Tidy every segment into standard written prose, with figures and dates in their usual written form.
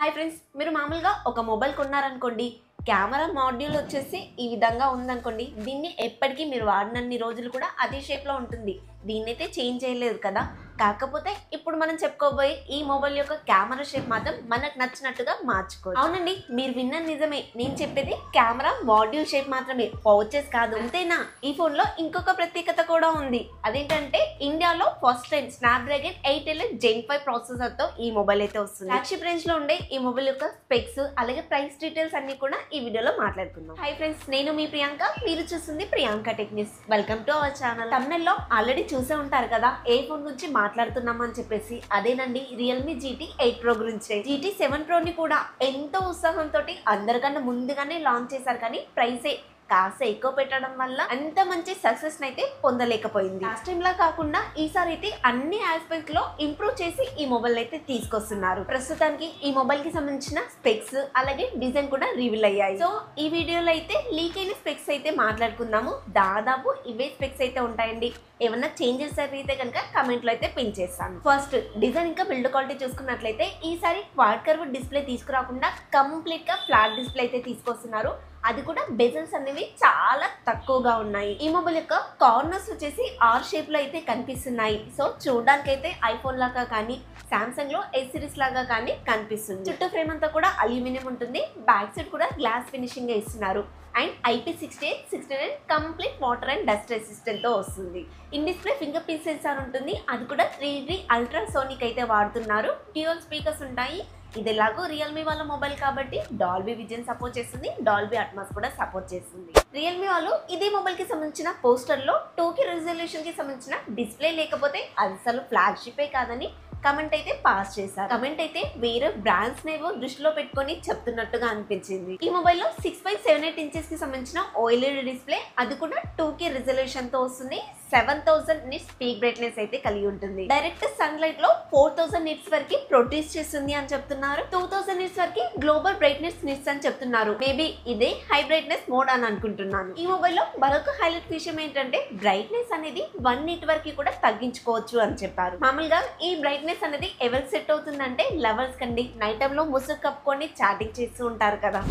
Hi friends, మీరు మామూలుగా ఒక మొబైల్ కొన్నారనుకోండి, కెమెరా మాడ్యూల్ వచ్చేసి ఈ విధంగా ఉందనుకోండి. దీన్ని ఎప్పటికీ మీరు వాడినన్ని రోజులు కూడా అదే షేప్లో ఉంటుంది. దీన్నైతే చేంజ్ చేయలేదు కదా. కాకపోతే ఇప్పుడు మనం చెప్పుకోబోయే ఈ మొబైల్ యొక్క కెమెరా షేప్ మాత్రం మనకు నచ్చినట్టుగా మార్చుకోవచ్చు. అవునండి, మీరు విన్న నిజమే. నేను చెప్పేది కెమెరా మాడ్యూల్ షేప్ మాత్రమే, పౌచెస్ కాదు. అంతేనా, ఈ ఫోన్ లో ఇంకొక ప్రత్యేకత కూడా ఉంది. అదేంటంటే ఇండియాలో first time Snapdragon 8 Gen 5 processor తో ఈ మొబైల్ అయితే వస్తుంది. ఫ్లాగ్షిప్ రేంజ్ లో ఉండే ఈ మొబైల్ యొక్క స్పెక్స్ అలాగే ప్రైస్ డీటెయిల్స్ అన్ని కూడా ఈ వీడియోలో మాట్లాడుకుందాం. హై ఫ్రెండ్స్, నేను మీ ప్రియాంక, మీరు చూస్తుంది Priyanka tech news. Welcome to our channel. Tamil లో ఆల్రెడీ చూసే ఉంటారు కదా ఏ ఫోన్ గురించి మాట్లాడుతున్నామని చెప్పేసి. అదేనండి, రియల్మీ GT 8 Pro గురించే. GT 7 Pro ని కూడా ఎంతో ఉత్సాహంతో అందరికన్నా ముందుగానే లాంచ్ చేశారు, కానీ ప్రైసే కాస్త ఎక్కువ పెట్టడం వల్ల అంత మంచి సక్సెస్ అయితే పొందలేకపోయింది. లాస్ట్ టైం లా కాకుండా ఈసారి అయితే అన్ని ఆస్పెక్ట్ లో ఇంప్రూవ్ చేసి ఈ మొబైల్ అయితే తీసుకొస్తున్నారు. ప్రస్తుతానికి ఈ మొబైల్ కి సంబంధించిన స్పెక్స్ అలాగే డిజైన్ కూడా రివీల్ అయ్యాయి. సో ఈ వీడియోలో అయితే లీక్ అయిన స్పెక్స్ అయితే మాట్లాడుకుందాము. దాదాపు ఇవే స్పెక్స్ అయితే ఉంటాయండి. ఏమన్నా చేంజెస్ అయితే కనుక కమెంట్ లో అయితే పిన్ చేస్తాను. ఫస్ట్ డిజైన్ ఇంకా బిల్డ్ క్వాలిటీ చూసుకున్నట్లయితే ఈసారి క్వాడ్ కర్వ్ డిస్ప్లే తీసుకురాకుండా కంప్లీట్ గా ఫ్లాట్ డిస్ప్లే అయితే తీసుకొస్తున్నారు. అది కూడా బెజల్స్ అనేవి చాలా తక్కువగా ఉన్నాయి. ఈ మొబైల్ యొక్క కార్నర్స్ వచ్చేసి ఆర్ షేప్ లో అయితే కనిపిస్తున్నాయి. సో చూడడానికి అయితే ఐఫోన్ లాగా కానీ సామ్సంగ్ లో S సిరీస్ లాగా కానీ కనిపిస్తుంది. చుట్టూ ఫ్రేమ్ అంతా కూడా అల్యూమినియం ఉంటుంది. బ్యాక్ సైడ్ కూడా గ్లాస్ ఫినిషింగ్ గా ఇస్తున్నారు. And IP68 69 complete water and dust resistant తో వస్తుంది. In display finger print censor ఉంటుంది. అది కూడా 3D అల్ట్రాసోనిక్ అయితే వాడుతున్నారు. డ్యూయల్ స్పీకర్స్ ఉంటాయి. ఇది ఎలాగో రియల్మీ వాళ్ళ మొబైల్ కాబట్టి డాల్బీ విజన్ సపోర్ట్ చేస్తుంది, డాల్బీ అట్మాస్ కూడా సపోర్ట్ చేస్తుంది. రియల్మీ వాళ్ళు ఇదే మొబైల్ కి సంబంధించిన పోస్టర్ లో 2K రెజల్యూషన్ కి సంబంధించిన డిస్ప్లే లేకపోతే అసలు ఫ్లాగ్షిపే కాదని కమెంట్ అయితే పాస్ చేశారు. కమెంట్ అయితే వేరే బ్రాండ్స్ నేవో దృష్టిలో పెట్టుకొని చెప్తున్నట్టుగా అనిపించింది. ఈ మొబైల్ లో 6.78 ఇంచెస్ కి సంబంధించిన OLED డిస్ప్లే, అది కూడా 2K రెజల్యూషన్ తో వస్తుంది. 7000 నిట్స్ పీక్ బ్రైట్నెస్ అయితే కలిగి ఉంటుంది. డైరెక్ట్ సన్ లైట్ లో 4000 నిట్స్ వరకు ప్రొడ్యూస్ చేస్తుంది అని చెప్తున్నారు. 2000 నిట్స్ వరకు గ్లోబల్ బ్రైట్నెస్ నిట్స్ అని చెప్తున్నారు. మేబీ ఇదే హై బ్రైట్నెస్ మోడ్ అని అనుకుంటున్నాను. ఈ మొబైల్ లో మరొక హైలైట్ విషయం ఏంటంటే బ్రైట్నెస్ అనేది 1 నిట్ వరకు కూడా తగ్గించుకోవచ్చు అని చెప్పారు. మామూలుగా ఈ బ్రైట్నెస్ అనేది ఎవరికి సెట్ అవుతుందంటే లవర్స్ కండి. నైట్ టైం లో ముసుగు కప్పుకొని చాటింగ్ చేస్తూ ఉంటారు కదా.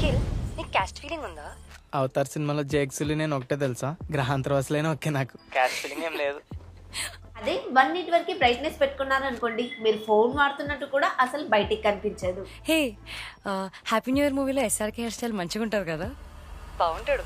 నీకు క్యాస్ట్ ఫీలింగ్ ఉందా? అవతార్ సినిమాలో జేక్సులు నేను ఒకటే తెలుసా, గ్రహాంతరవాసులైనా ఓకే. నాకు క్యాస్ట్ ఫీలింగ్ ఏం లేదు. అదే 1 నిట్ వరకు బ్రైట్నెస్ పెట్టుకున్నారు అనుకోండి, మీరు ఫోన్ వాడుతున్నట్టు కూడా అసలు బయటికి కనిపించదు. హే, హ్యాపీ న్యూ ఇయర్ మూవీలో SRK హెయిర్ స్టైల్ మంచిగా ఉంటారు కదా. బాగుంటాడు.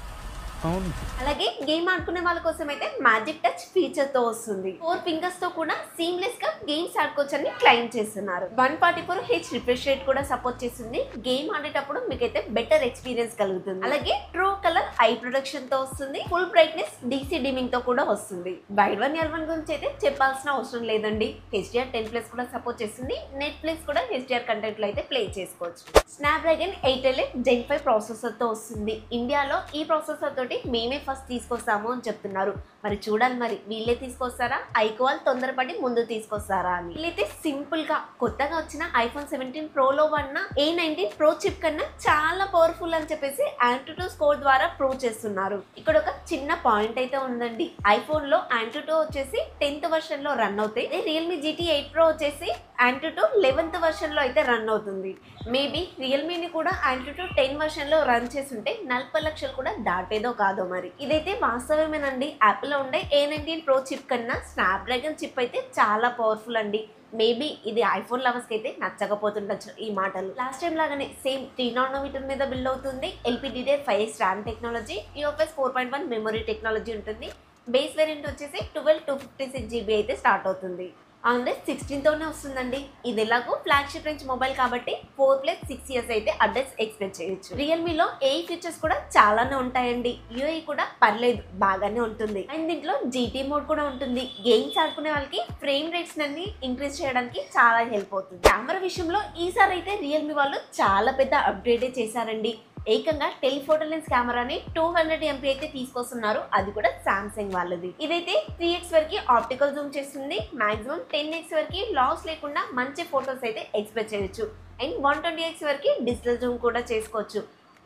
అవును. అలాగే గేమ్ ఆడుకునే వాళ్ళ కోసం అయితే మ్యాజిక్ టచ్ ఫీచర్ తో వస్తుంది. 4 ఫింగర్స్ తో కూడా సీమ్లెస్ గా గేమ్స్ ఆడుకోవచ్చు అని క్లెయిమ్ చేస్తున్నారు. 144Hz రిఫ్రెష్ రేట్ కూడా సపోర్ట్ చేస్తుంది. గేమ్ ఆడేటప్పుడు మీకైతే బెటర్ ఎక్స్పీరియన్స్ కలుగుతుంది. అలాగే ట్రూ కలర్ ఐ ప్రొడక్షన్ తో వస్తుంది. ఫుల్ బ్రైట్నెస్ DC డిమింగ్ తో కూడా వస్తుంది. వైడ్ వన్ L1 గురించి అయితే చెప్పాల్సిన అవసరం లేదండి. HDR10+ కూడా సపోర్ట్ చేస్తుంది. నెట్ఫ్లిక్స్ కూడా HDR కంటెంట్ లో అయితే ప్లే చేసుకోవచ్చు. స్నాప్డ్రాగన్ 8 Gen 5 ప్రాసెసర్ తో వస్తుంది. ఇండియాలో ఈ ప్రాసెసర్ తోటి మేమే ఫస్ట్ తీసుకొస్తాము అని చెప్తున్నారు. మరి చూడాలి, మరి వీళ్ళే తీసుకొస్తారా, ఐక్వాల్ తొందరపడి ముందు తీసుకొస్తారా అని. వీళ్ళైతే సింపుల్ గా కొత్తగా వచ్చిన iPhone 17 Pro లో ఉన్న A19 Pro చిప్ కన్నా చాలా పవర్ఫుల్ అని చెప్పేసి AnTuTu స్కోర్ ద్వారా ప్రూవ్ చేస్తున్నారు. ఇక్కడ ఒక చిన్న పాయింట్ అయితే ఉందండి. ఐఫోన్ లో AnTuTu వచ్చేసి 10th వర్షన్ లో రన్ అవుతాయి. రియల్మీ GT 8 Pro వచ్చేసి AnTuTu 11th వర్షన్ లో అయితే రన్ అవుతుంది. మేబీ రియల్మీని కూడా AnTuTu 10 వర్షన్ లో రన్ చేస్తుంటే 40 లక్షలు కూడా దాటేదో కాదో మరి. ఇదైతే వాస్తవమేనండి. యాపిల్ లో ఉండే A19 Pro చిప్ కన్నా స్నాప్డ్రాగన్ చిప్ అయితే చాలా పవర్ఫుల్ అండి. మేబీ ఇది ఐఫోన్ లవర్స్ కి అయితే నచ్చకపోతుండొచ్చు ఈ మాటలు. లాస్ట్ టైం లాగానే సేమ్ 3 నానోమీటర్ మీద బిల్డ్ అవుతుంది. LPDDR5 RAM technology, UFS 4.1 memory technology ఉంటుంది. బేస్ వేరియంట్ వచ్చేసి 12/256 GB అయితే స్టార్ట్ అవుతుంది. ఆండ్రాయిడ్ 16 తోనే వస్తుందండి. ఇది ఎలాగో ఫ్లాగ్షిప్ రేంజ్ మొబైల్ కాబట్టి 4+6 ఇయర్స్ అయితే అడ్రస్ ఎక్స్పెక్ట్ చేయొచ్చు. రియల్మీలో AI ఫీచర్స్ కూడా చాలానే ఉంటాయండి. UI కూడా పర్లేదు, బాగానే ఉంటుంది. అండ్ దీంట్లో GT మోడ్ కూడా ఉంటుంది. గేమ్స్ ఆడుకునే వాళ్ళకి ఫ్రేమ్ రేట్స్ అన్ని ఇంక్రీజ్ చేయడానికి చాలా హెల్ప్ అవుతుంది. కెమెరా విషయంలో ఈసారి అయితే రియల్మీ వాళ్ళు చాలా పెద్ద అప్డేట్ చేశారండి. ఏకంగా టెలిఫోటో లెన్స్ కెమెరాని 200 MP అయితే తీసుకొస్తున్నారు. అది కూడా సామ్సంగ్ వాళ్ళది. ఇదైతే 3x వరకు ఆప్టికల్ జూమ్ చేస్తుంది. మాక్సిమం 10x వరకు లాస్ లేకుండా మంచి ఫొటోస్ అయితే ఎక్స్పెక్ట్ చేయొచ్చు. అండ్ 120x వరకు డిజిటల్ జూమ్ కూడా చేసుకోవచ్చు.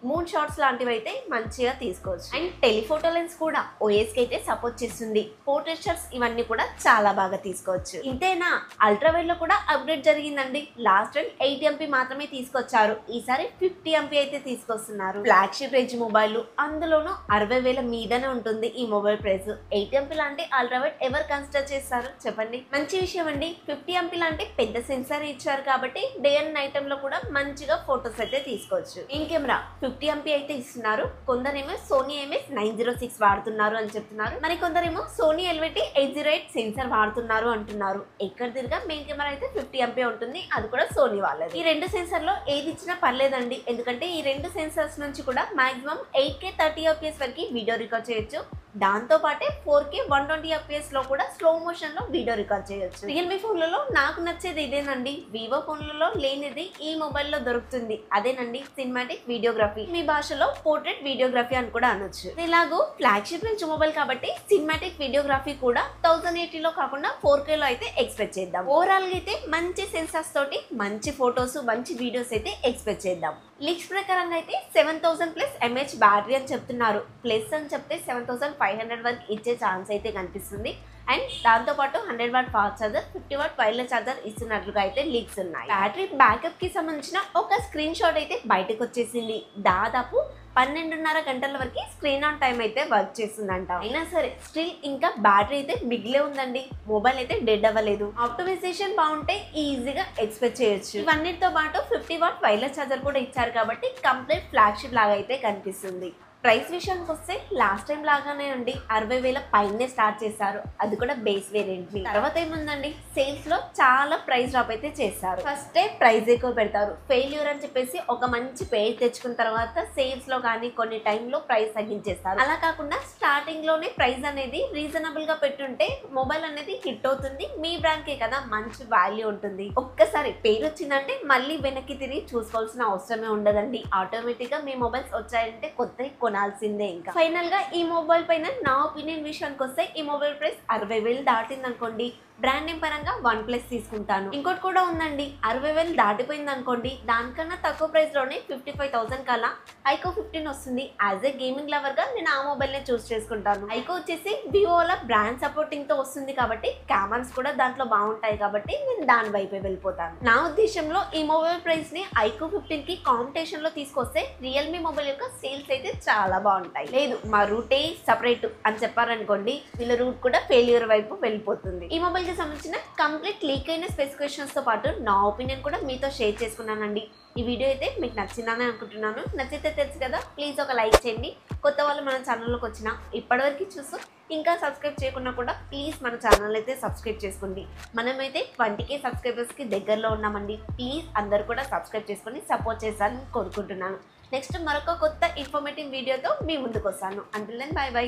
మూన్ షాట్స్ లాంటివి అయితే మంచిగా తీసుకోవచ్చు. అండ్ టెలిఫోటో లెన్స్ కూడా ఓఎస్ కి అయితే సపోర్ట్ చేస్తుంది. పోర్ట్రేట్ షాట్స్ ఇవన్నీ కూడా చాలా బాగా తీసుకోవచ్చు. ఇంతేనా, అల్ట్రా వైడ్ లో కూడా అప్గ్రేడ్ జరిగిందండి. లాస్ట్ టైం 8 MP మాత్రమే తీసుకొచ్చారు, ఈసారి 50 MP అయితే తీసుకొస్తున్నారు. ఫ్లాగ్షిప్ రేంజ్ మొబైల్, అందులోనూ 60,000 మీదనే ఉంటుంది ఈ మొబైల్ ప్రైస్. 8 MP లాంటి అల్ట్రా వైడ్ ఎవరు కన్సిడర్ చేస్తారు చెప్పండి. మంచి విషయం అండి. 50 MP లాంటి పెద్ద సెన్సార్ ఇచ్చారు కాబట్టి డే అండ్ నైట్ టైమ్ లో కూడా మంచిగా ఫొటోస్ అయితే తీసుకోవచ్చు. ఇన్ కెమెరా 50 MP అయితే ఇస్తున్నారు. కొందరేమో సోనీ IMX906 వాడుతున్నారు అని చెప్తున్నారు, మరి కొందరేమో సోనీ LVT808 సెన్సార్ వాడుతున్నారు అంటున్నారు. ఎక్కడ తిరిగా మెయిన్ కెమెరా అయితే 50 MP ఉంటుంది, అది కూడా సోనీ వాళ్ళది. ఈ రెండు సెన్సార్ లో ఏది ఇచ్చినా పర్లేదండి, ఎందుకంటే ఈ రెండు సెన్సార్స్ నుంచి కూడా మాక్సిమం 8K 30 FPS వరకు వీడియో రికార్డ్ చేయొచ్చు. దాంతో పాటే 4K 120 FPS లో కూడా స్లో మోషన్ లో వీడియో రికార్డ్ చేయొచ్చు. రియల్మీ ఫోన్లలో నాకు నచ్చేది ఇదేనండి. వివో ఫోన్లలో లేనిది ఈ మొబైల్లో దొరుకుతుంది, అదేనండి సినిమాటిక్ వీడియోగ్రఫీ. మీ భాషలో పోర్ట్రేట్ వీడియోగ్రఫీ అని కూడా అనొచ్చు. ఇలాగూ ఫ్లాగ్షిప్ రేంజ్ మొబైల్ కాబట్టి సినిమాటిక్ వీడియోగ్రఫీ కూడా 1080 లో కాకుండా 4K లో అయితే ఎక్స్పెక్ట్ చేద్దాం. ఓవరాల్ గా అయితే మంచి సెన్సార్స్ తోటి మంచి ఫొటోస్ మంచి వీడియోస్ అయితే ఎక్స్పెక్ట్ చేద్దాం. లీక్స్ ప్రకారంగా అయితే 7000+ mAh బ్యాటరీ అని చెప్తున్నారు. ప్లస్ అని చెప్తే 7500 వరకు ఇచ్చే ఛాన్స్ అయితే కనిపిస్తుంది. అండ్ దాంతోపాటు 100W fast charger, 50W wireless charger ఇస్తున్నట్లుగా అయితే లీక్స్ ఉన్నాయి. బ్యాటరీ బ్యాకప్ కి సంబంధించిన ఒక స్క్రీన్ షాట్ అయితే బయటకు వచ్చేసింది. దాదాపు 12.5 గంటల వరకు స్క్రీన్ ఆన్ టైం అయితే వర్క్ చేస్తుందంట. అయినా సరే స్టిల్ ఇంకా బ్యాటరీ అయితే మిగిలే ఉందండి, మొబైల్ అయితే డెడ్ అవ్వలేదు. ఆప్టిమైజేషన్ బాగుంటే ఈజీగా ఎక్స్పెక్ట్ చేయొచ్చు. ఇవన్నిటితో పాటు 50W వైర్లెస్ ఛార్జర్ కూడా ఇచ్చారు కాబట్టి కంప్లీట్ ఫ్లాగ్షిప్ లాగా అయితే కనిపిస్తుంది. ప్రైస్ విషయానికి వస్తే లాస్ట్ టైం లాగానే అండి, 60,000 పైనే స్టార్ట్ చేశారు, అది కూడా బేస్ వేరియంట్ ని. తర్వాత ఏముందండి, సేల్స్ లో చాలా ప్రైస్ డ్రాప్ అయితే చేశారు. ఫస్ట్ ప్రైస్ ఎక్కువ పెడతారు, ఫెయిల్యూర్ అని చెప్పేసి ఒక మంచి పేరు తెచ్చుకున్న తర్వాత సేల్స్ లో కానీ కొన్ని టైంలో ప్రైస్ తగ్గించేస్తారు. అలా కాకుండా స్టార్టింగ్ లోనే ప్రైస్ అనేది రీజనబుల్ గా పెట్టుంటే మొబైల్ అనేది హిట్ అవుతుంది, మీ బ్రాండ్ కే కదా మంచి వాల్యూ ఉంటుంది. ఒక్కసారి పేరు వచ్చిందంటే మళ్ళీ వెనక్కి తిరిగి చూసుకోవాల్సిన అవసరమే ఉండదండి. ఆటోమేటిక్ గా మీ మొబైల్స్ వచ్చాయంటే కొత్త కొనాల్సిందే. ఇంకా ఫైనల్ గా ఈ మొబైల్ పైన నా ఒపీనియన్ విషయానికి వస్తే ఈ మొబైల్ ప్రైస్ 60,000 దాటింది అనుకోండి, బ్రాండ్ నేమ్ పరంగా OnePlus తీసుకుంటాను. ఇంకోటి కూడా ఉందండి, 60,000 దాటిపోయింది అనుకోండి, దానికన్నా తక్కువ ప్రైస్ లోనే 55,000 కల్లా ఐకో 15 వస్తుంది. యాజ్ ఏ గేమింగ్ లవర్ గా నేను ఆ మొబైల్ నే చూస్ చేసుకుంటాను. ఐకో వచ్చేసి వివోల బ్రాండ్ సపోర్టింగ్ తో వస్తుంది కాబట్టి కెమెరాస్ కూడా దాంట్లో బాగుంటాయి కాబట్టి నేను దాని వైపే వెళ్ళిపోతాను. నా ఉద్దేశంలో ఈ మొబైల్ ప్రైస్ ని ఐకో 15 కి కాంపిటీషన్ లో తీసుకొస్తే రియల్మీ మొబైల్ యొక్క సేల్స్ అయితే చాలా బాగుంటాయి. లేదు మా రూటే సపరేట్ అని చెప్పారనుకోండి, వీళ్ళ రూట్ కూడా ఫెయిల్యూర్ వైపు వెళ్ళిపోతుంది. ఈ మొబైల్ సంబంధించిన కంప్లీట్ లీక్ అయిన స్పెసిఫికేషన్స్ తో పాటు నా ఒపీనియన్ కూడా మీతో షేర్ చేసుకున్నానండి. ఈ వీడియో అయితే మీకు నచ్చిందని అనుకుంటున్నాను. నచ్చితే తెలుసు కదా, ప్లీజ్ ఒక లైక్ చేయండి. కొత్త వాళ్ళు మన ఛానల్లోకి వచ్చిన ఇప్పటివరకు చూస్తూ ఇంకా సబ్స్క్రైబ్ చేయకుండా కూడా ప్లీజ్ మన ఛానల్ అయితే సబ్స్క్రైబ్ చేసుకోండి. మనమైతే 20K సబ్స్క్రైబర్స్కి దగ్గరలో ఉన్నామండి. ప్లీజ్ అందరు కూడా సబ్స్క్రైబ్ చేసుకొని సపోర్ట్ చేస్తారని కోరుకుంటున్నాను. నెక్స్ట్ మరొక కొత్త ఇన్ఫర్మేటివ్ వీడియోతో మీ ముందుకు వస్తాను. Until then bye by.